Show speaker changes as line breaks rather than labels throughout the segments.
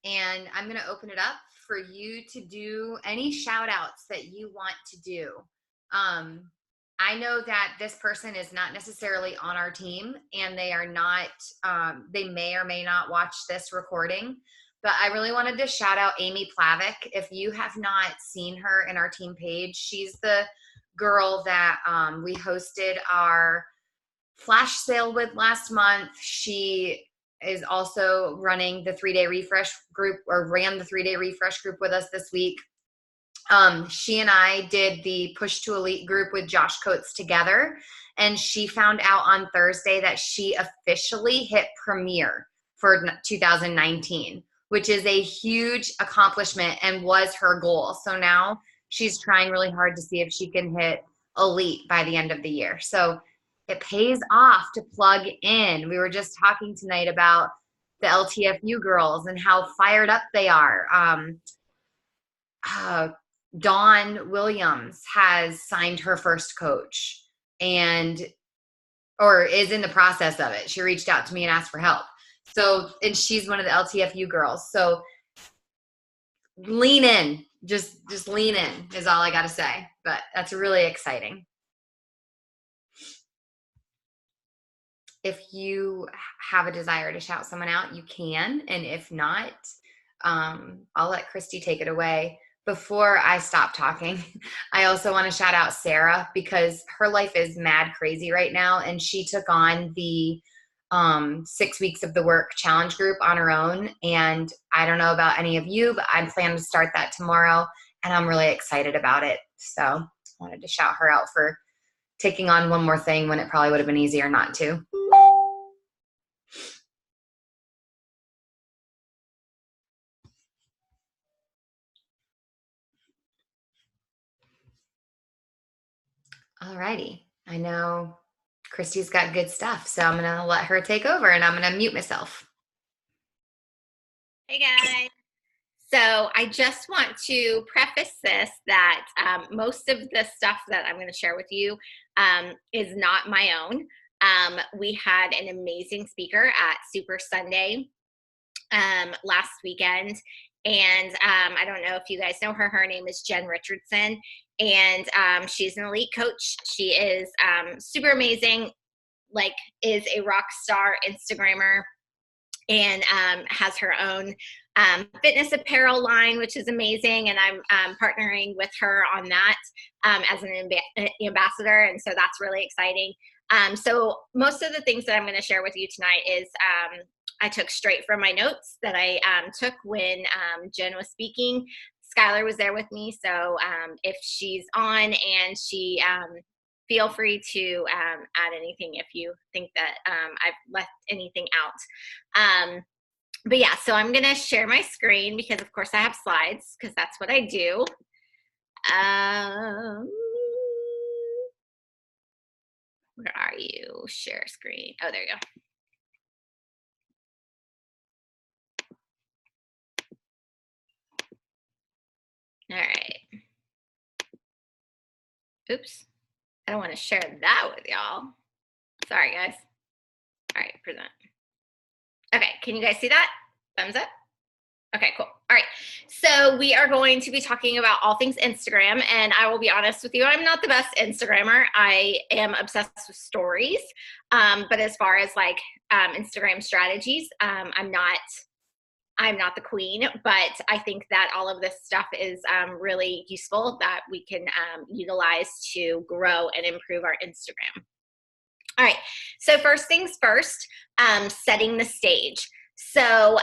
and I'm going to open it up for you to do any shout outs that you want to do. I know that this person is not necessarily on our team, and they are not, they may or may not watch this recording, but I really wanted to shout out Amy Plavick. If you have not seen her in our team page, she's the girl that we hosted our flash sale with last month. She is also running the 3-day refresh group, or ran the 3-day refresh group with us this week. She and I did the Push to Elite group with Josh Coates together, and she found out on Thursday that she officially hit Premier for 2019, which is a huge accomplishment and was her goal. So now she's trying really hard to see if she can hit Elite by the end of the year. So it pays off to plug in. We were just talking tonight about the LTFU girls and how fired up they are. Dawn Williams has signed her first coach or is in the process of it. She reached out to me and asked for help. So, and she's one of the LTFU girls. So lean in, just lean in is all I got to say, but that's really exciting. If you have a desire to shout someone out, you can. And if not, I'll let Chrysty take it away. Before I stop talking, I also want to shout out Sarah, because her life is mad crazy right now. And she took on the 6 weeks of the work challenge group on her own. And I don't know about any of you, but I'm planning to start that tomorrow, and I'm really excited about it. So I wanted to shout her out for taking on one more thing when it probably would have been easier not to. Alrighty. I know Christy's got good stuff, so I'm going to let her take over, and I'm going to mute myself.
Hey guys. So I just want to preface this that most of the stuff that I'm going to share with you is not my own. We had an amazing speaker at Super Sunday last weekend. And I don't know if you guys know her. Her name is Jen Richardson, and she's an elite coach. She is super amazing, like is a rock star Instagrammer, and has her own fitness apparel line, which is amazing. And I'm partnering with her on that as an ambassador. And so that's really exciting. So most of the things that I'm going to share with you tonight is I took straight from my notes that I took when Jen was speaking. Skylar was there with me. So if she's on and she, feel free to add anything if you think that I've left anything out. But yeah, so I'm going to share my screen because of course I have slides, because that's what I do. Where are you? Share screen. Oh, there you go. All right. Oops. I don't want to share that with y'all. Sorry, guys. All right, present. Okay, can you guys see that? Thumbs up? Okay, cool. All right, so we are going to be talking about all things Instagram, and I will be honest with you, I'm not the best Instagrammer. I am obsessed with stories, but as far as like Instagram strategies, I'm not the queen, but I think that all of this stuff is really useful that we can utilize to grow and improve our Instagram. All right, so first things first, setting the stage. So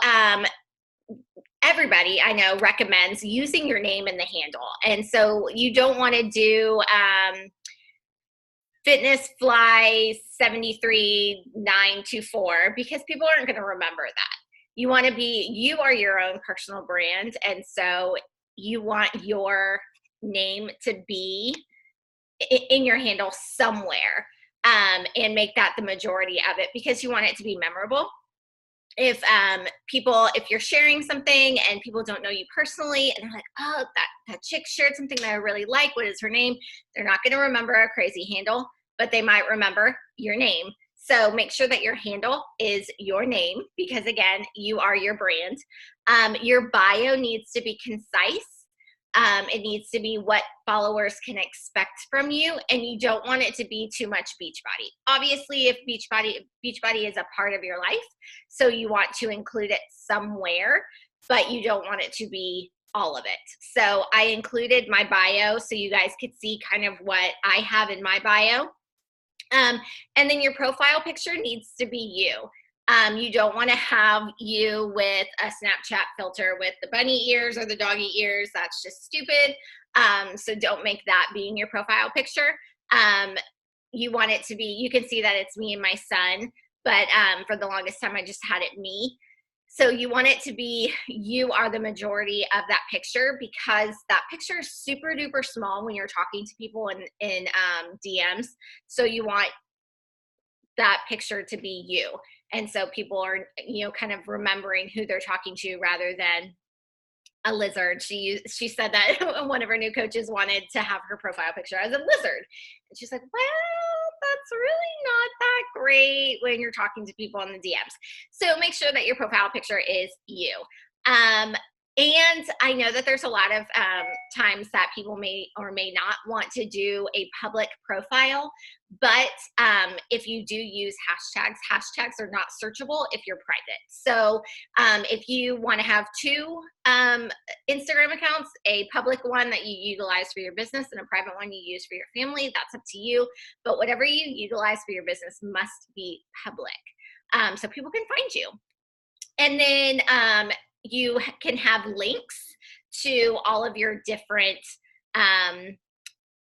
everybody I know recommends using your name in the handle. And so you don't want to do fitness fly 73924 because people aren't going to remember that. You want to be, you are your own personal brand. And so you want your name to be in your handle somewhere, and make that the majority of it because you want it to be memorable. If you're sharing something and people don't know you personally and they're like, oh, that chick shared something that I really like, what is her name? They're not going to remember a crazy handle, but they might remember your name. So make sure that your handle is your name, because again, you are your brand. Your bio needs to be concise. It needs to be what followers can expect from you, and you don't want it to be too much Beachbody. Obviously, if Beachbody is a part of your life, so you want to include it somewhere, but you don't want it to be all of it. So I included my bio so you guys could see kind of what I have in my bio. And then your profile picture needs to be you. You don't want to have you with a Snapchat filter with the bunny ears or the doggy ears. That's just stupid. So don't make that being your profile picture. You want it to be, you can see that it's me and my son, but for the longest time, I just had it me. So you want it to be, you are the majority of that picture, because that picture is super duper small when you're talking to people in DMs. So you want that picture to be you. And so people are, kind of remembering who they're talking to rather than a lizard. She said that one of her new coaches wanted to have her profile picture as a lizard. And she's like, well, that's really not that great when you're talking to people in the DMs. So make sure that your profile picture is you. And I know that there's a lot of times that people may or may not want to do a public profile, but if you do use hashtags are not searchable if you're private. So if you want to have two Instagram accounts, a public one that you utilize for your business and a private one you use for your family, that's up to you. But whatever you utilize for your business must be public, so people can find you. And then you can have links to all of your different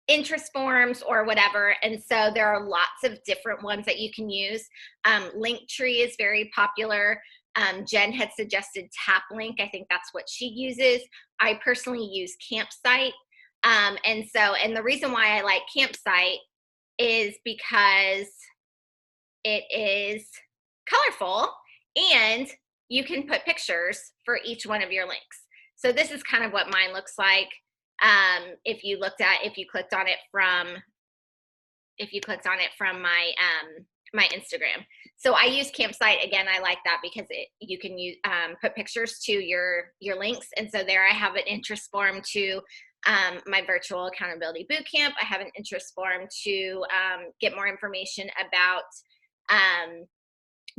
interest forms or whatever. And so there are lots of different ones that you can use. Linktree is very popular. Jen had suggested TapLink. I think that's what she uses. I personally use Campsite. And the reason why I like Campsite is because it is colorful and you can put pictures for each one of your links. So this is kind of what mine looks like. If you clicked on it from my my Instagram. So I use Campsite. Again, I like that because you can use put pictures to your links. And so there I have an interest form to my virtual accountability bootcamp. I have an interest form to get more information about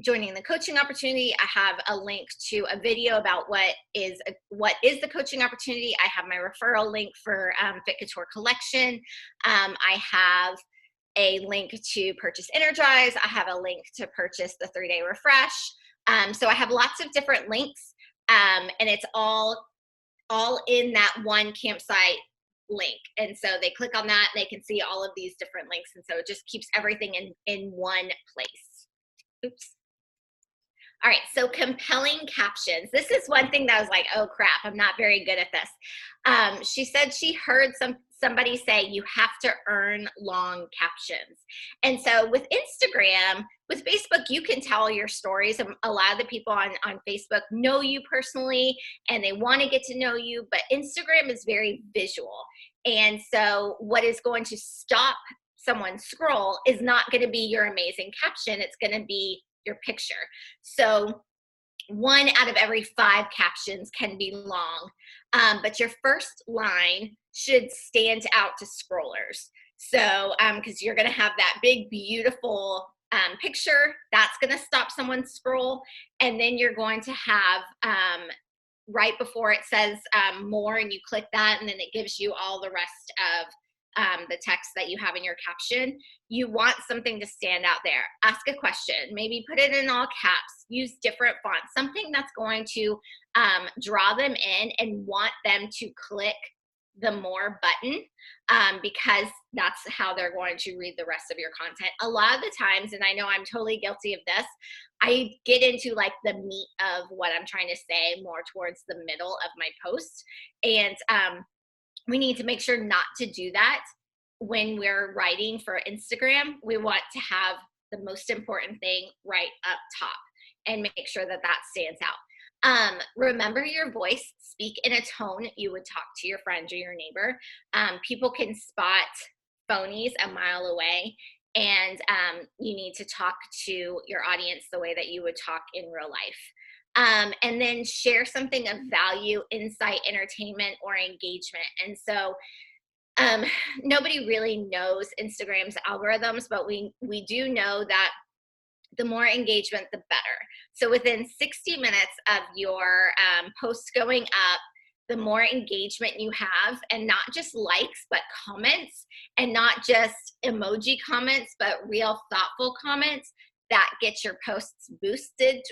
joining the coaching opportunity. I have a link to a video about what is the coaching opportunity. I have my referral link for Fit Couture collection. I have a link to purchase Energize. I have a link to purchase the 3-day refresh. So I have lots of different links, and it's all in that one Campsite link. And so they click on that and they can see all of these different links. And so it just keeps everything in one place. Oops. All right, so compelling captions. This is one thing that I was like, oh crap, I'm not very good at this. She said she heard somebody say you have to earn long captions. And so with Instagram, with Facebook, you can tell your stories. A lot of the people on Facebook know you personally and they want to get to know you, but Instagram is very visual. And so what is going to stop someone's scroll is not going to be your amazing caption. It's going to be your picture. So 1 out of every 5 captions can be long, but your first line should stand out to scrollers. So because you're going to have that big, beautiful picture, that's going to stop someone's scroll. And then you're going to have right before it says more, and you click that, and then it gives you all the rest of the text that you have in your caption. You want something to stand out there. Ask a question, maybe put it in all caps, use different fonts, something that's going to draw them in and want them to click the more button, because that's how they're going to read the rest of your content. A lot of the times, and I know I'm totally guilty of this, I get into like the meat of what I'm trying to say more towards the middle of my post. And we need to make sure not to do that when we're writing for Instagram. We want to have the most important thing right up top and make sure that that stands out. Remember your voice. Speak in a tone you would talk to your friend or your neighbor. People can spot phonies a mile away. and you need to talk to your audience the way that you would talk in real life. And then share something of value, insight, entertainment, or engagement. And so nobody really knows Instagram's algorithms, but we do know that the more engagement, the better. So within 60 minutes of your post going up, the more engagement you have, and not just likes, but comments, and not just emoji comments, but real thoughtful comments, that gets your posts boosted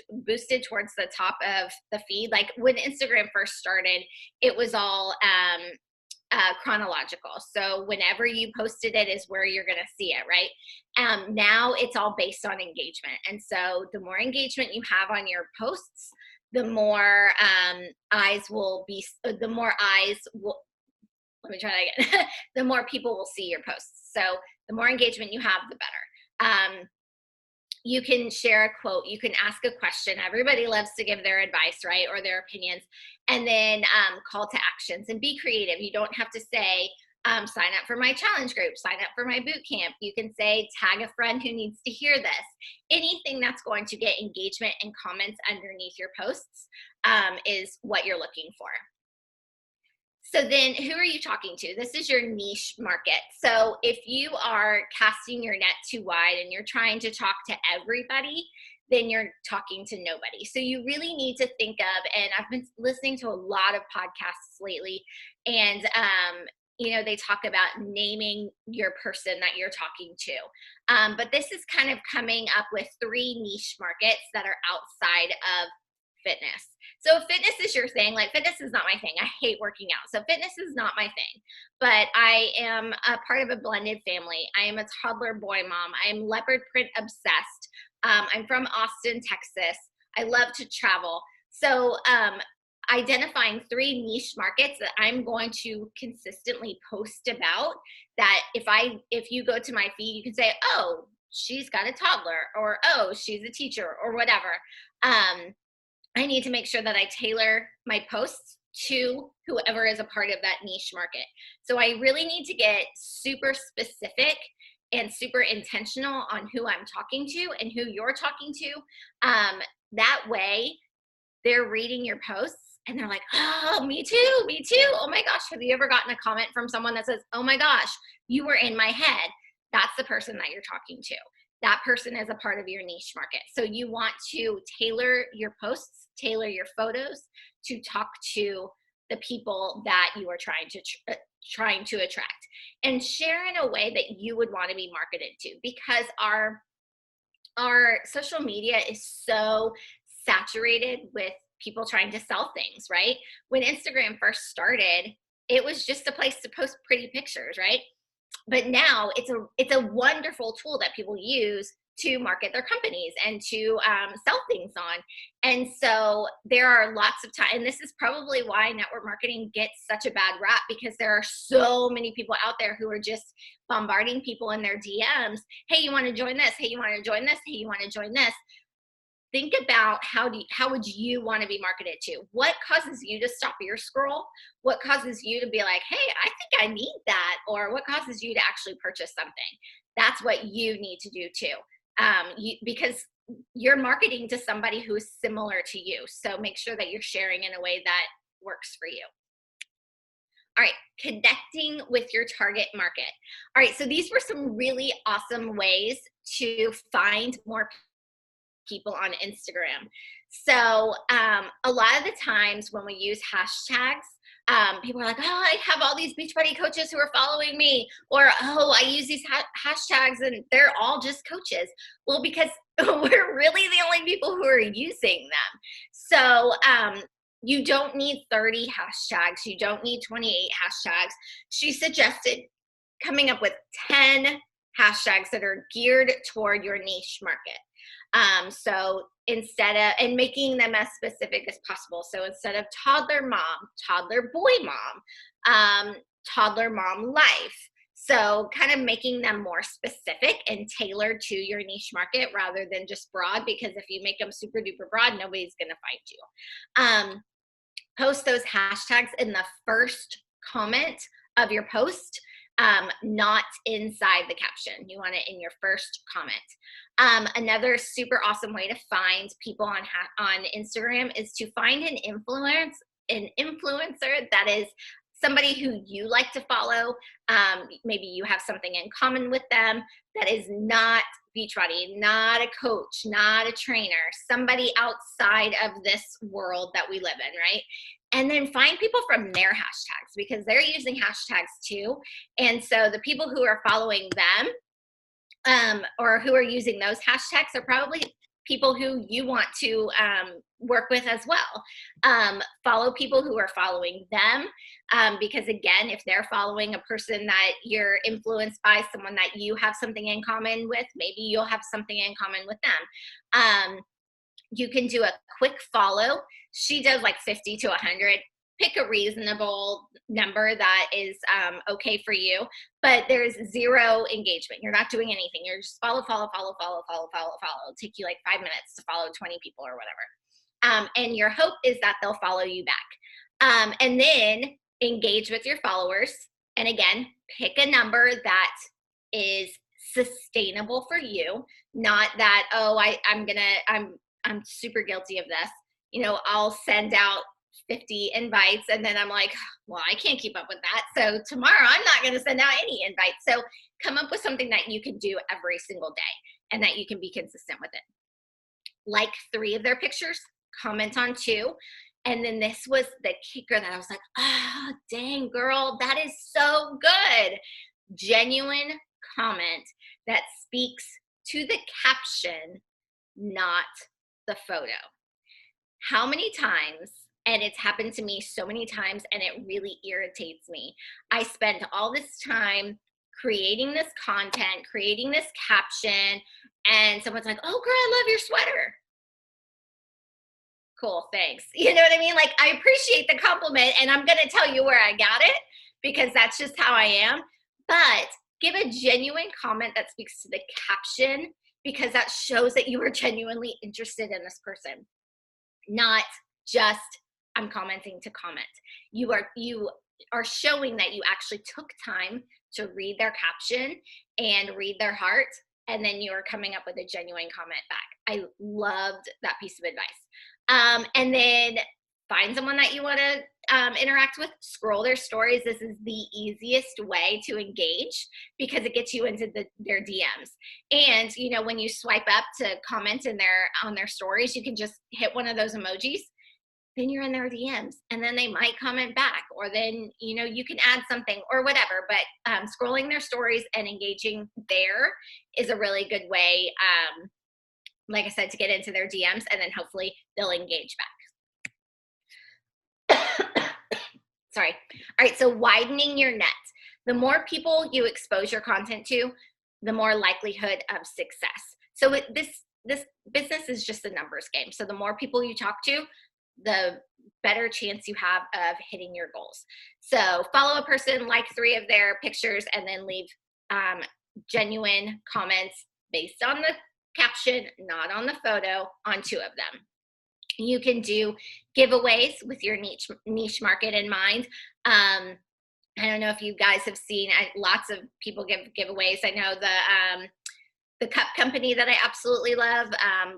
towards the top of the feed. Like when Instagram first started, it was all chronological. So whenever you posted it is where you're going to see it, right? Now it's all based on engagement. And so the more engagement you have on your posts, the more eyes will, let me try that again. The more people will see your posts. So the more engagement you have, the better. You can share a quote, you can ask a question. Everybody loves to give their advice, right? Or their opinions. And then call to actions, and be creative. You don't have to say, sign up for my challenge group, sign up for my boot camp. You can say, tag a friend who needs to hear this. Anything that's going to get engagement and comments underneath your posts is what you're looking for. So then who are you talking to? This is your niche market. So if you are casting your net too wide and you're trying to talk to everybody, then you're talking to nobody. So you really need to think of, and I've been listening to a lot of podcasts lately, and they talk about naming your person that you're talking to. But this is kind of coming up with 3 niche markets that are outside of fitness. So fitness is your thing. Like, fitness is not my thing. I hate working out. So fitness is not my thing. But I am a part of a blended family. I am a toddler boy mom. I am leopard print obsessed. I'm from Austin, Texas. I love to travel. So identifying 3 niche markets that I'm going to consistently post about, that if you go to my feed, you can say, oh, she's got a toddler, or oh, she's a teacher, or whatever. I need to make sure that I tailor my posts to whoever is a part of that niche market. So I really need to get super specific and super intentional on who I'm talking to and who you're talking to. That way they're reading your posts and they're like, oh, me too, me too. Oh my gosh, have you ever gotten a comment from someone that says, oh my gosh, you were in my head? That's the person that you're talking to. That person is a part of your niche market. So you want to tailor your posts, tailor your photos to talk to the people that you are trying to attract, and share in a way that you would want to be marketed to, because our social media is so saturated with people trying to sell things, right? When Instagram first started, it was just a place to post pretty pictures, right? But now it's a wonderful tool that people use to market their companies and to sell things on. And so there are lots of time, and this is probably why network marketing gets such a bad rap, because there are so many people out there who are just bombarding people in their DMs. Hey, you want to join this? Hey, you want to join this? Hey, you want to join this? Think about how would you want to be marketed to? What causes you to stop your scroll? What causes you to be like, hey, I think I need that? Or what causes you to actually purchase something? That's what you need to do too. Because you're marketing to somebody who is similar to you. So make sure that you're sharing in a way that works for you. All right, connecting with your target market. All right, so these were some really awesome ways to find more people on Instagram. So a lot of the times when we use hashtags, people are like, oh, I have all these Beachbody coaches who are following me, or oh, I use these hashtags and they're all just coaches. Well, because we're really the only people who are using them. So you don't need 30 hashtags. You don't need 28 hashtags. She suggested coming up with 10 hashtags that are geared toward your niche market. So and making them as specific as possible. So instead of toddler mom, toddler boy mom, toddler mom life. So kind of making them more specific and tailored to your niche market rather than just broad, because if you make them super duper broad, nobody's going to find you. Post those hashtags in the first comment of your post. not inside the caption. You want it in your first comment. Another super awesome way to find people on Instagram is to find an influencer that is somebody who you like to follow. Maybe you have something in common with them that is not Beachbody, not a coach, not a trainer, somebody outside of this world that we live in, right? And then find people from their hashtags, because they're using hashtags too. And so the people who are following them, or who are using those hashtags, are probably people who you want to work with as well. Follow people who are following them, because again, if they're following a person that you're influenced by, someone that you have something in common with, maybe you'll have something in common with them. You can do a quick follow. She does like 50 to 100. Pick a reasonable number that is okay for you, but there's zero engagement. You're not doing anything. You're just follow. It'll take you like 5 minutes to follow 20 people or whatever. And your hope is that they'll follow you back. And then engage with your followers. And again, pick a number that is sustainable for you, not that, oh, I'm super guilty of this. You know, I'll send out 50 invites and then I'm like, well, I can't keep up with that. So tomorrow I'm not going to send out any invites. So come up with something that you can do every single day and that you can be consistent with it. Like 3 of their pictures, comment on 2. And then this was the kicker that I was like, oh, dang girl, that is so good. Genuine comment that speaks to the caption, not the photo. How many times, and it's happened to me so many times and it really irritates me, I spend all this time creating this content, creating this caption, and someone's like, oh girl, I love your sweater. Cool, thanks. You know what I mean? Like, I appreciate the compliment and I'm going to tell you where I got it because that's just how I am. But give a genuine comment that speaks to the caption, because that shows that you are genuinely interested in this person, not just I'm commenting to comment. You are showing that you actually took time to read their caption and read their heart, and then you are coming up with a genuine comment back. I loved that piece of advice. And then find someone that you want to interact with, scroll their stories. This is the easiest way to engage because it gets you into their DMs. And, you know, when you swipe up to comment on their stories, you can just hit one of those emojis. Then you're in their DMs and then they might comment back, or then, you know, you can add something or whatever, but scrolling their stories and engaging there is a really good way, like I said, to get into their DMs, and then hopefully they'll engage back. Sorry. All right. So widening your net. The more people you expose your content to, the more likelihood of success. So this business is just a numbers game. So the more people you talk to, the better chance you have of hitting your goals. So follow a person, like 3 of their pictures, and then leave genuine comments based on the caption, not on the photo, on 2 of them. You can do giveaways with your niche market in mind. I don't know if you guys have seen, lots of people give giveaways. I know the cup company that I absolutely love,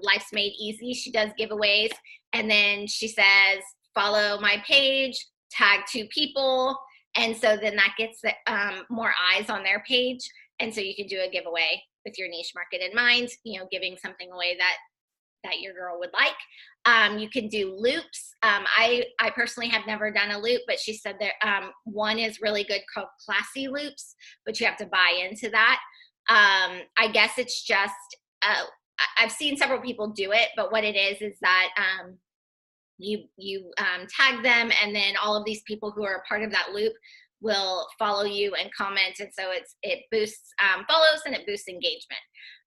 Life's Made Easy, she does giveaways. And then she says, follow my page, tag 2 people. And so then that gets more eyes on their page. And so you can do a giveaway with your niche market in mind, you know, giving something away that your girl would like. You can do loops. I personally have never done a loop, but she said that one is really good called Classy Loops, but you have to buy into that. I guess it's just, I've seen several people do it, but what it is that you tag them, and then all of these people who are a part of that loop will follow you and comment, and so it boosts follows and it boosts engagement.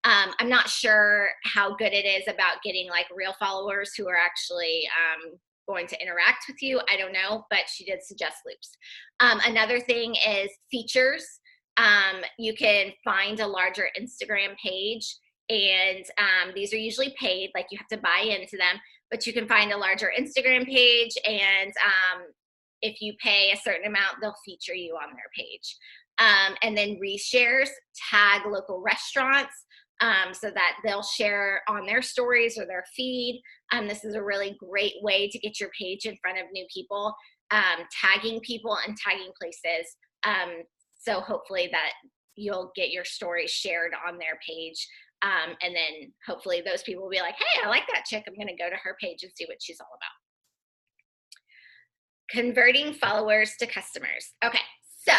I'm not sure how good it is about getting like real followers who are actually going to interact with you. I don't know, but she did suggest loops. Another thing is features. You can find a larger Instagram page, and these are usually paid, like you have to buy into them, but you can find a larger Instagram page, and if you pay a certain amount, they'll feature you on their page. And then reshares, tag local restaurants so that they'll share on their stories or their feed. This is a really great way to get your page in front of new people, tagging people and tagging places. So hopefully that you'll get your stories shared on their page. And then hopefully those people will be like, hey, I like that chick. I'm going to go to her page and see what she's all about. Converting followers to customers. Okay, so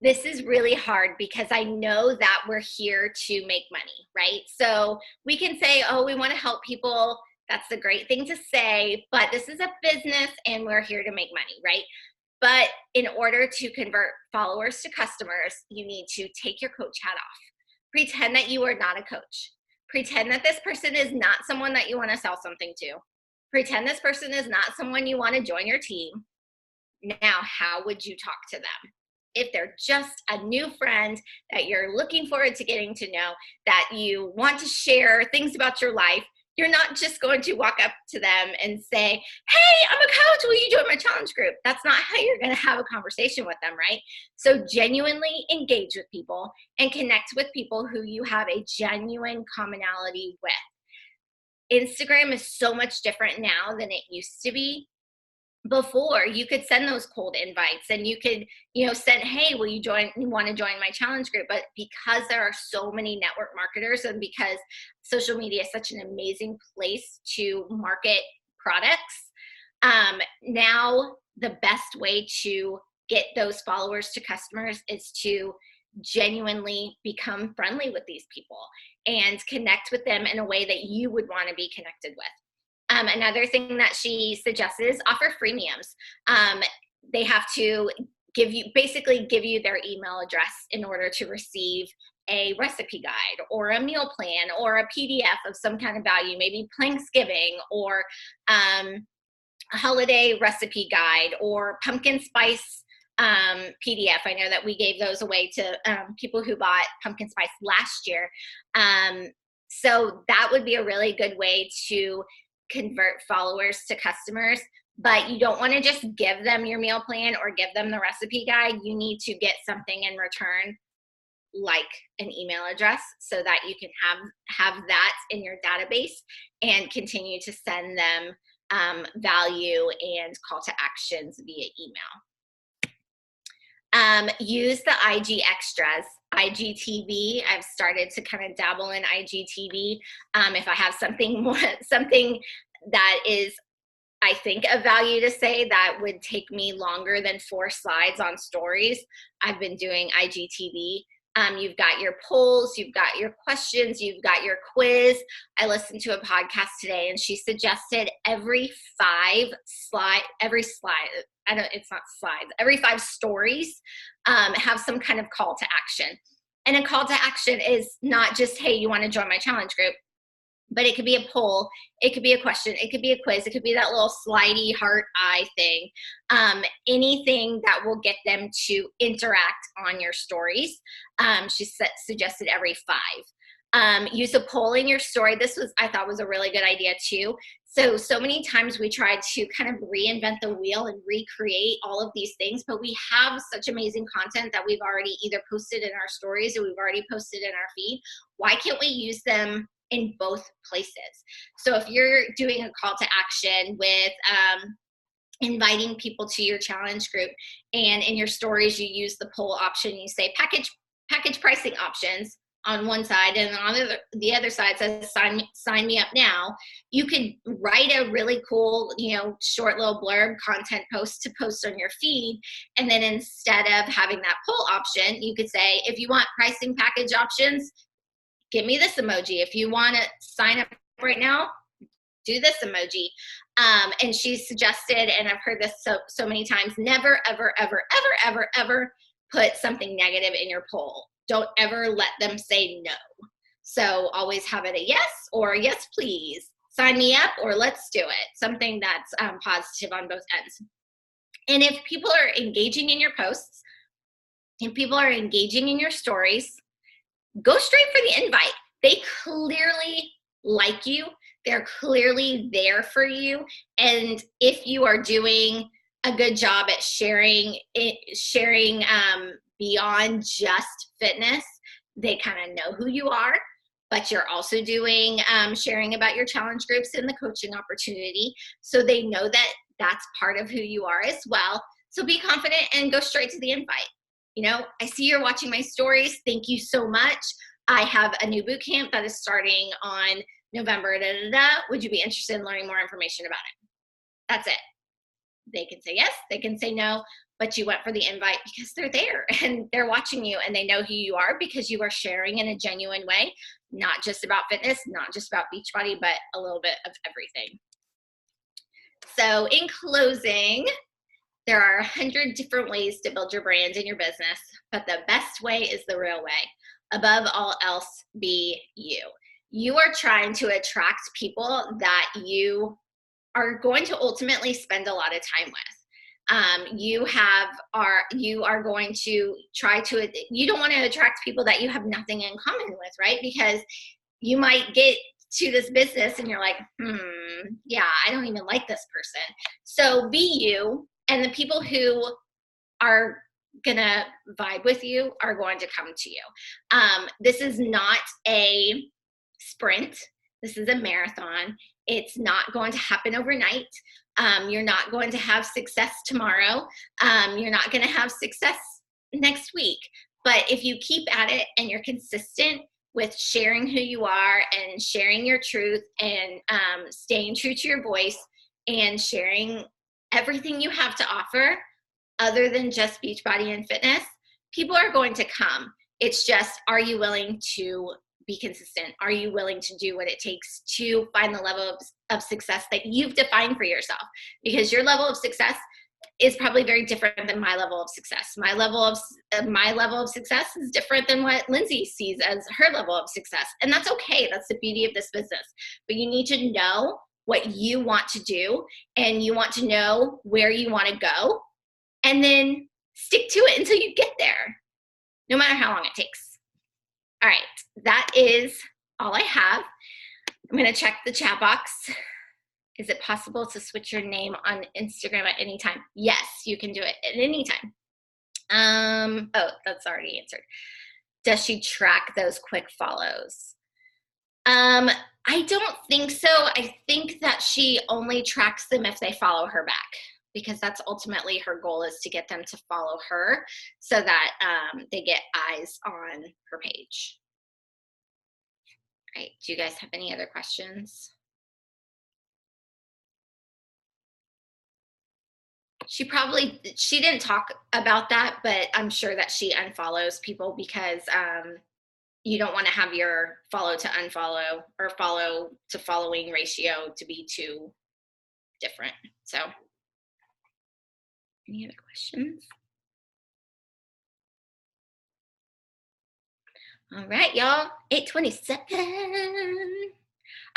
this is really hard because I know that we're here to make money, right? So we can say, oh, we want to help people. That's a great thing to say, but this is a business and we're here to make money, right? But in order to convert followers to customers, you need to take your coach hat off. Pretend that you are not a coach. Pretend that this person is not someone that you want to sell something to. Pretend this person is not someone you want to join your team. Now, how would you talk to them? If they're just a new friend that you're looking forward to getting to know, that you want to share things about your life, you're not just going to walk up to them and say, hey, I'm a coach, will you join my challenge group? That's not how you're going to have a conversation with them, right? So genuinely engage with people and connect with people who you have a genuine commonality with. Instagram is so much different now than it used to be. Before, you could send those cold invites and you could, send, hey, will you want to join my challenge group? But because there are so many network marketers and because social media is such an amazing place to market products, now the best way to get those followers to customers is to genuinely become friendly with these people and connect with them in a way that you would want to be connected with. Another thing that she suggests is offer freemiums. They have to give you their email address in order to receive a recipe guide or a meal plan or a PDF of some kind of value, maybe Thanksgiving or a holiday recipe guide or pumpkin spice PDF. I know that we gave those away to people who bought pumpkin spice last year. So that would be a really good way to convert followers to customers, but you don't want to just give them your meal plan or give them the recipe guide. You need to get something in return, like an email address, so that you can have that in your database and continue to send them value and call to actions via email. Use the IG extras. IGTV, I've started to kind of dabble in IGTV. If I have something that is, I think, of value to say that would take me longer than 4 slides on stories, I've been doing IGTV. You've got your polls, you've got your questions, you've got your quiz. I listened to a podcast today and she suggested every 5 stories have some kind of call to action. And a call to action is not just, hey, you want to join my challenge group, but it could be a poll, it could be a question, it could be a quiz, it could be that little slidey heart eye thing, anything that will get them to interact on your stories. She suggested every 5. Use a poll in your story. I thought was a really good idea too. So many times we try to kind of reinvent the wheel and recreate all of these things, but we have such amazing content that we've already either posted in our stories or we've already posted in our feed. Why can't we use them in both places? So if you're doing a call to action with inviting people to your challenge group, and in your stories you use the poll option, you say package pricing options on one side, and on the other side says sign me up now. You could write a really cool, short little blurb content post to post on your feed, and then instead of having that poll option, you could say, if you want pricing package options, give me this emoji. If you want to sign up right now, do this emoji. And she suggested, and I've heard this so many times, never, ever, ever, ever, ever, ever put something negative in your poll. Don't ever let them say no. So always have it a yes or a yes, please. Sign me up or let's do it. Something that's positive on both ends. And if people are engaging in your posts, if people are engaging in your stories, go straight for the invite. They clearly like you. They're clearly there for you. And if you are doing a good job at sharing beyond just fitness. They kind of know who you are, but you're also doing sharing about your challenge groups and the coaching opportunity. So they know that that's part of who you are as well. So be confident and go straight to the invite. You know, I see you're watching my stories. Thank you so much. I have a new boot camp that is starting on November. Would you be interested in learning more information about it? That's it. They can say yes, they can say no, but you went for the invite because they're there and they're watching you and they know who you are because you are sharing in a genuine way, not just about fitness, not just about Beachbody, but a little bit of everything. So in closing, there are 100 different ways to build your brand in your business, but the best way is the real way. Above all else, be you. You are trying to attract people that you are going to ultimately spend a lot of time with. You are going to try to, you don't want to attract people that you have nothing in common with, right? Because you might get to this business and you're like, yeah, I don't even like this person. So be you, and the people who are gonna vibe with you are going to come to you. This is not a sprint. This is a marathon. It's not going to happen overnight. You're not going to have success tomorrow. You're not going to have success next week. But if you keep at it and you're consistent with sharing who you are and sharing your truth and staying true to your voice and sharing everything you have to offer other than just Beachbody and fitness, people are going to come. It's just, are you willing to be consistent? Are you willing to do what it takes to find the level of success that you've defined for yourself? Because your level of success is probably very different than my level of success. My level of success is different than what Lindsay sees as her level of success. And that's okay. That's the beauty of this business. But you need to know what you want to do, and you want to know where you want to go, and then stick to it until you get there, no matter how long it takes. All right, that is all I have. I'm going to check the chat box. Is it possible to switch your name on Instagram at any time? Yes, you can do it at any time. Oh, that's already answered. Does she track those quick follows? I don't think so. I think that she only tracks them if they follow her back, because that's ultimately her goal, is to get them to follow her so that they get eyes on her page. All right, do you guys have any other questions? She didn't talk about that, but I'm sure that she unfollows people because you don't want to have your follow to unfollow or follow to following ratio to be too different. So, any other questions? All right, y'all, 8:27.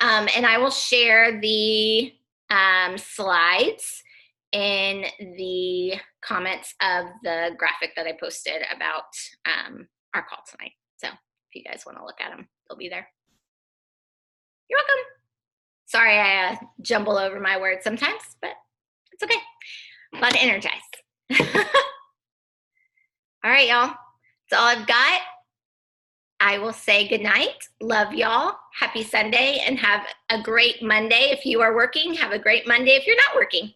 And I will share the slides in the comments of the graphic that I posted about our call tonight. So if you guys want to look at them, they'll be there. You're welcome. Sorry, I jumble over my words sometimes, but it's okay. A lot of energized. All right, y'all. That's all I've got. I will say good night. Love y'all. Happy Sunday, and have a great Monday. If you are working, have a great Monday if you're not working.